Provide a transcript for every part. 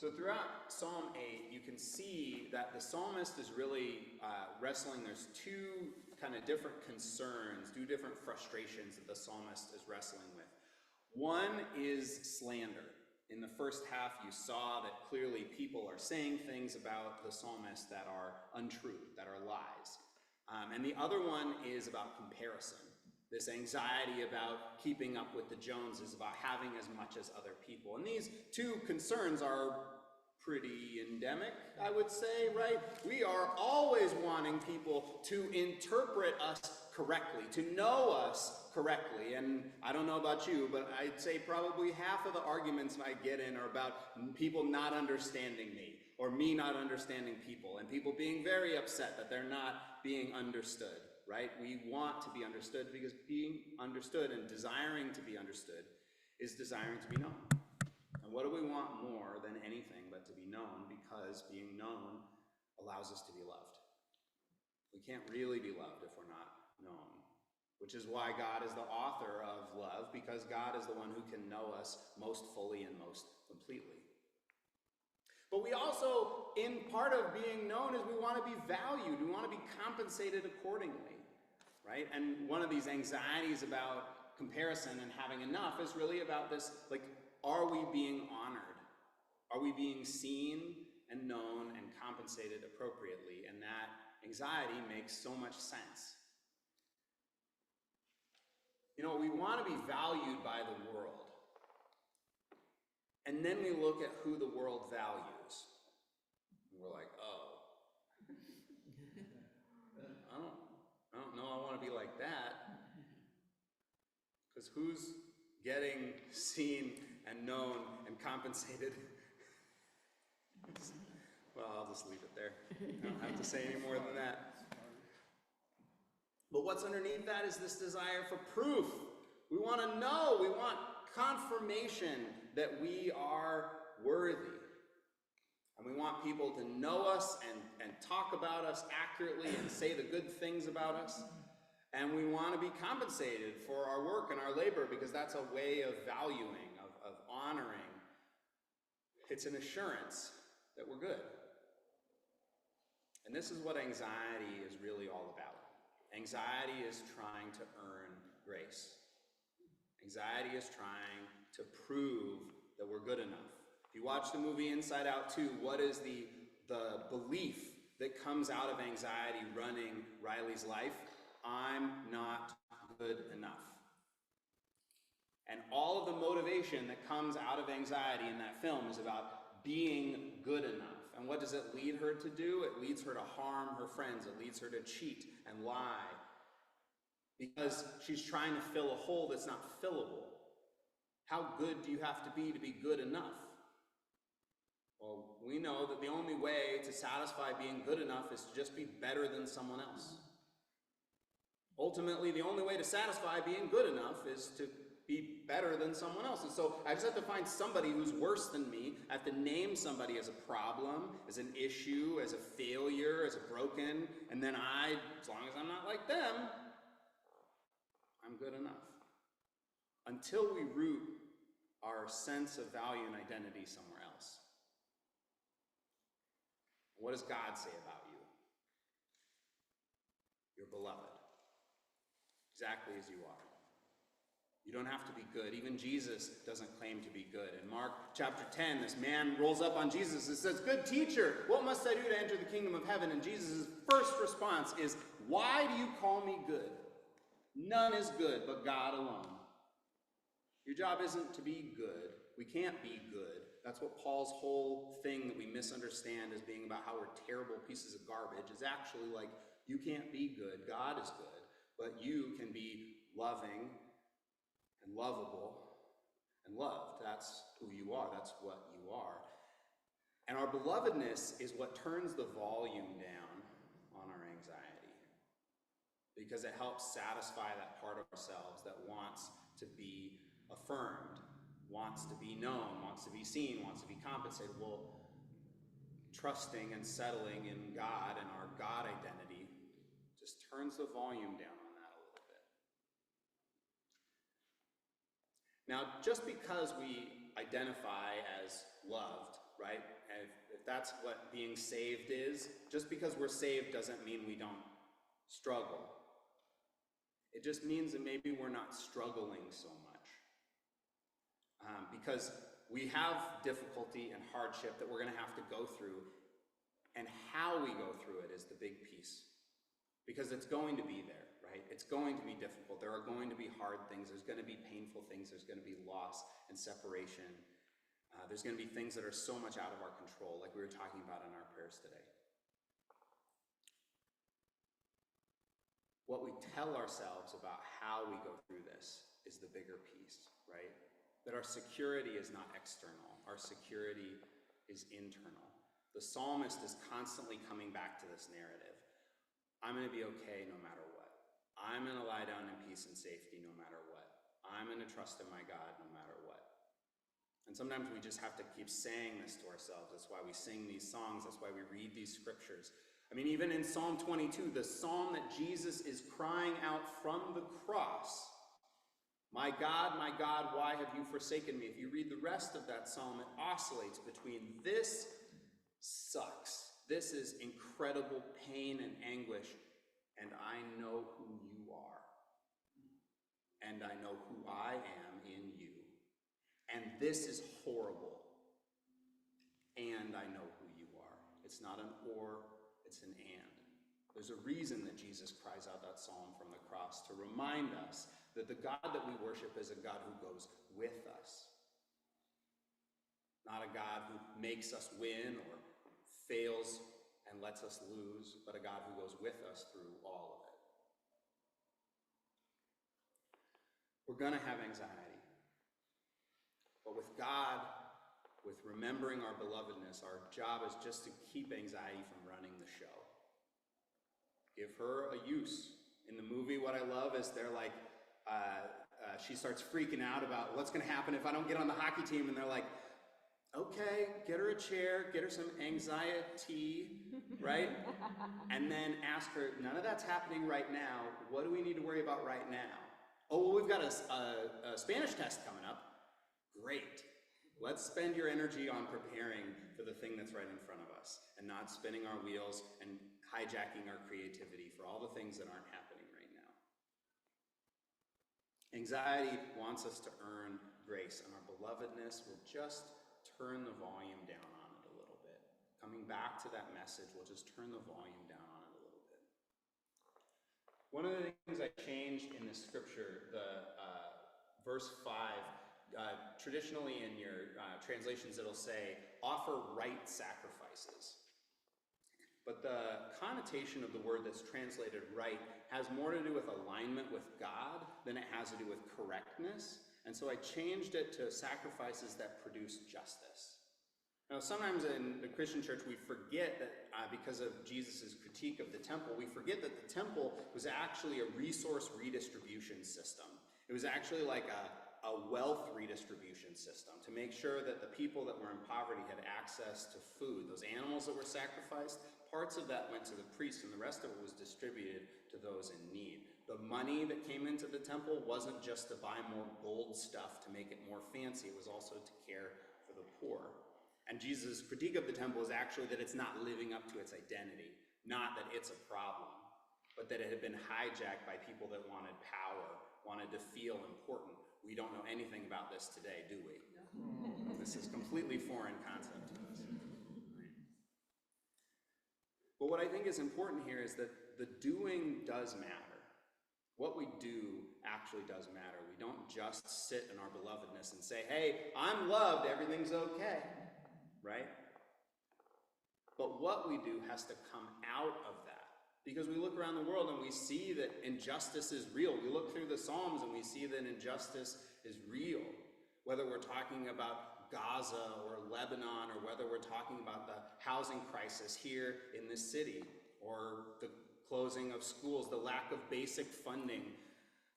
So throughout Psalm 8, you can see that the psalmist is really wrestling. There's two kind of different concerns, two different frustrations that the psalmist is wrestling with. One is slander. In the first half, you saw that clearly people are saying things about the psalmist that are untrue, that are lies. And the other one is about comparison. This anxiety about keeping up with the Joneses, about having as much as other people. And these two concerns are pretty endemic, I would say, right? We are always wanting people to interpret us correctly, to know us correctly. And I don't know about you, but I'd say probably half of the arguments I get in are about people not understanding me, or me not understanding people, and people being very upset that they're not being understood. Right? We want to be understood because being understood and desiring to be understood is desiring to be known. And what do we want more than anything but to be known? Because being known allows us to be loved. We can't really be loved if we're not known, which is why God is the author of love, because God is the one who can know us most fully and most completely. But we also, in part of being known, is we want to be valued. We want to be compensated accordingly, right? And one of these anxieties about comparison and having enough is really about this, like, are we being honored? Are we being seen and known and compensated appropriately? And that anxiety makes so much sense. You know, we want to be valued by the world. And then we look at who the world values. And we're like, oh, I don't know I want to be like that. Because who's getting seen and known and compensated? Well, I'll just leave it there. I don't have to say any more than that. But what's underneath that is this desire for proof. We want to know, we want confirmation that we are worthy. And we want people to know us and talk about us accurately and say the good things about us. And we want to be compensated for our work and our labor because that's a way of valuing, of honoring. It's an assurance that we're good. And this is what anxiety is really all about. Anxiety is trying to earn grace. Anxiety is trying to prove that we're good enough. If you watch the movie Inside Out 2, what is the belief that comes out of anxiety running Riley's life? I'm not good enough. And all of the motivation that comes out of anxiety in that film is about being good enough. And what does it lead her to do? It leads her to harm her friends. It leads her to cheat and lie. Because she's trying to fill a hole that's not fillable. How good do you have to be good enough? Well, we know that the only way to satisfy being good enough is to just be better than someone else. Ultimately, the only way to satisfy being good enough is to be better than someone else. And so I just have to find somebody who's worse than me. I have to name somebody as a problem, as an issue, as a failure, as a broken, and then as long as I'm not like them, I'm good enough. Until we root our sense of value and identity somewhere else. What does God say about you? You're beloved. Exactly as you are. You don't have to be good. Even Jesus doesn't claim to be good. In Mark chapter 10, this man rolls up on Jesus and says, "Good teacher, what must I do to enter the kingdom of heaven?" And Jesus' first response is, "Why do you call me good? None is good but God alone." Your job isn't to be good. We can't be good. That's what Paul's whole thing that we misunderstand as being about how we're terrible pieces of garbage is actually like, you can't be good. God is good. But you can be loving and lovable and loved. That's who you are. That's what you are. And our belovedness is what turns the volume down on our anxiety. Because it helps satisfy that part of ourselves that wants to be affirmed, wants to be known, wants to be seen, wants to be compensated. Well, trusting and settling in God and our God identity just turns the volume down on that a little bit. Now, just because we identify as loved right? And if that's what being saved is, just because we're saved doesn't mean we don't struggle. It just means that maybe we're not struggling so much. Because we have difficulty and hardship that we're going to have to go through, and how we go through it is the big piece. Because it's going to be there, right? It's going to be difficult. There are going to be hard things. There's going to be painful things. There's going to be loss and separation. There's going to be things that are so much out of our control, like we were talking about in our prayers today. What we tell ourselves about how we go through this is the bigger piece, right? That our security is not external. Our security is internal. The psalmist is constantly coming back to this narrative. I'm going to be okay no matter what. I'm going to lie down in peace and safety no matter what. I'm going to trust in my God no matter what. And sometimes we just have to keep saying this to ourselves. That's why we sing these songs. That's why we read these scriptures. I mean, even in Psalm 22, the psalm that Jesus is crying out from the cross, my God, why have you forsaken me? If you read the rest of that psalm, it oscillates between this sucks. This is incredible pain and anguish, and I know who you are. And I know who I am in you. And this is horrible. And I know who you are. It's not an or, it's an and. There's a reason that Jesus cries out that psalm from the cross, to remind us that the God that we worship is a God who goes with us. Not a God who makes us win or fails and lets us lose, but a God who goes with us through all of it. We're going to have anxiety. But with God, with remembering our belovedness, our job is just to keep anxiety from running the show. Give her a use. In the movie, what I love is they're like, she starts freaking out about what's going to happen if I don't get on the hockey team, and they're like, okay, get her a chair, get her some anxiety, right? And then ask her, none of that's happening right now. What do we need to worry about right now? Oh, well, we've got a Spanish test coming up. Great. Let's spend your energy on preparing for the thing that's right in front of us and not spinning our wheels and hijacking our creativity for all the things that aren't happening right now. Anxiety wants us to earn grace, and our belovedness will just turn the volume down on it a little bit. Coming back to that message, we'll just turn the volume down on it a little bit. One of the things I changed in the scripture, the verse 5, traditionally in your translations it'll say, offer right sacrifices. But the connotation of the word that's translated right has more to do with alignment with God than it has to do with correctness. And so I changed it to sacrifices that produce justice. Now, sometimes in the Christian church, we forget that because of Jesus' critique of the temple, we forget that the temple was actually a resource redistribution system. It was actually like a wealth redistribution system to make sure that the people that were in poverty had access to food. Those animals that were sacrificed, parts of that went to the priests, and the rest of it was distributed to those in need. The money that came into the temple wasn't just to buy more gold stuff to make it more fancy, it was also to care for the poor. And Jesus' critique of the temple is actually that it's not living up to its identity, not that it's a problem, but that it had been hijacked by people that wanted power, wanted to feel important. We don't know anything about this today, do we? No. This is a completely foreign concept to us. But what I think is important here is that the doing does matter. What we do actually does matter. We don't just sit in our belovedness and say, hey, I'm loved, everything's okay, right? But what we do has to come out of that. Because we look around the world and we see that injustice is real. We look through the Psalms and we see that injustice is real. Whether we're talking about Gaza or Lebanon, or whether we're talking about the housing crisis here in this city, or the closing of schools, the lack of basic funding,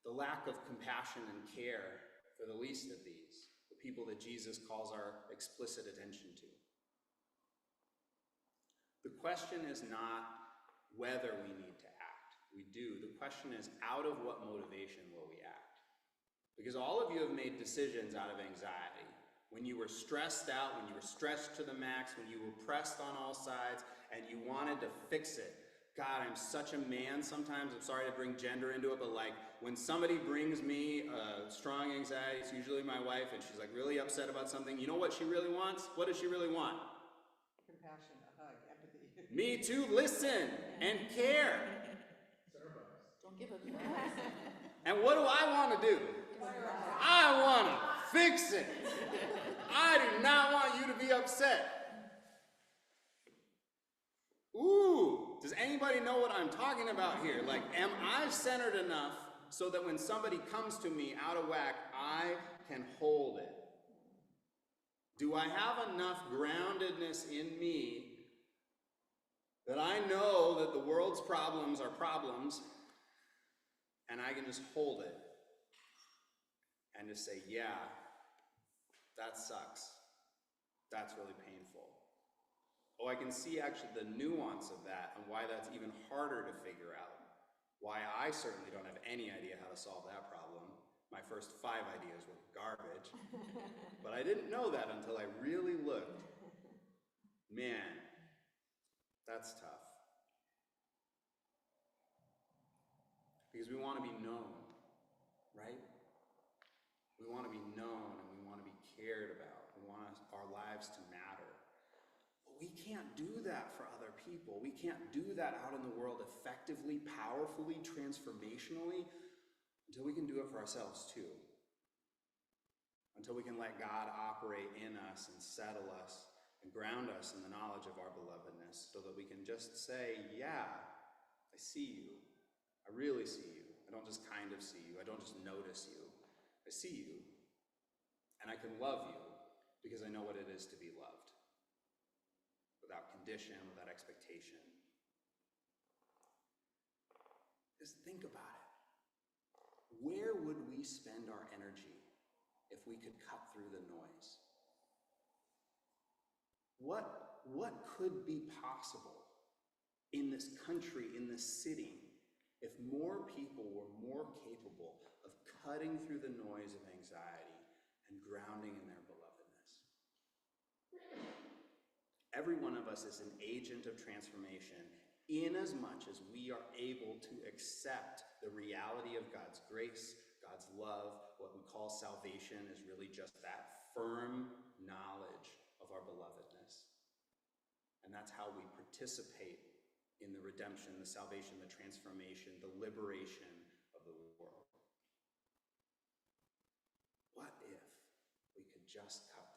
the lack of compassion and care for the least of these, the people that Jesus calls our explicit attention to. The question is not whether we need to act. We do. The question is, out of what motivation will we act? Because all of you have made decisions out of anxiety, When you were stressed out, when you were stretched to the max, when you were pressed on all sides, and you wanted to fix it. God, I'm such a man sometimes. I'm sorry to bring gender into it, but like when somebody brings me strong anxiety, it's usually my wife, and she's like really upset about something. You know what she really wants? What does she really want? Compassion, a hug, empathy. Me too, listen and care. Don't give a fuck. And what do I want to do? I want to fix it. I do not want you to be upset. Ooh, does anybody know what I'm talking about here? Like, am I centered enough so that when somebody comes to me out of whack, I can hold it? Do I have enough groundedness in me that I know that the world's problems are problems, and I can just hold it and just say, yeah, that sucks. That's really painful. Oh, I can see actually the nuance of that and why that's even harder to figure out. Why I certainly don't have any idea how to solve that problem. My first 5 ideas were garbage. But I didn't know that until I really looked. Man, that's tough. Because we want to be known, right? We want to be known and we want to be cared about. We want our lives to matter. But we can't do that for other people. We can't do that out in the world effectively, powerfully, transformationally, until we can do it for ourselves too. Until we can let God operate in us and settle us and ground us in the knowledge of our belovedness, so that we can just say, yeah, I see you. I really see you. I don't just kind of see you. I don't just notice you. I see you. And I can love you because I know what it is to be loved. Without condition, without expectation. Just think about it. Where would we spend our energy if we could cut through the noise? What could be possible in this country, in this city, if more people were more capable of cutting through the noise of anxiety and grounding in their belovedness? Every one of us is an agent of transformation in as much as we are able to accept the reality of God's grace, God's love. What we call salvation is really just that firm knowledge of our belovedness. And that's how we participate in the redemption, the salvation, the transformation, the liberation of the world. What if we could just cut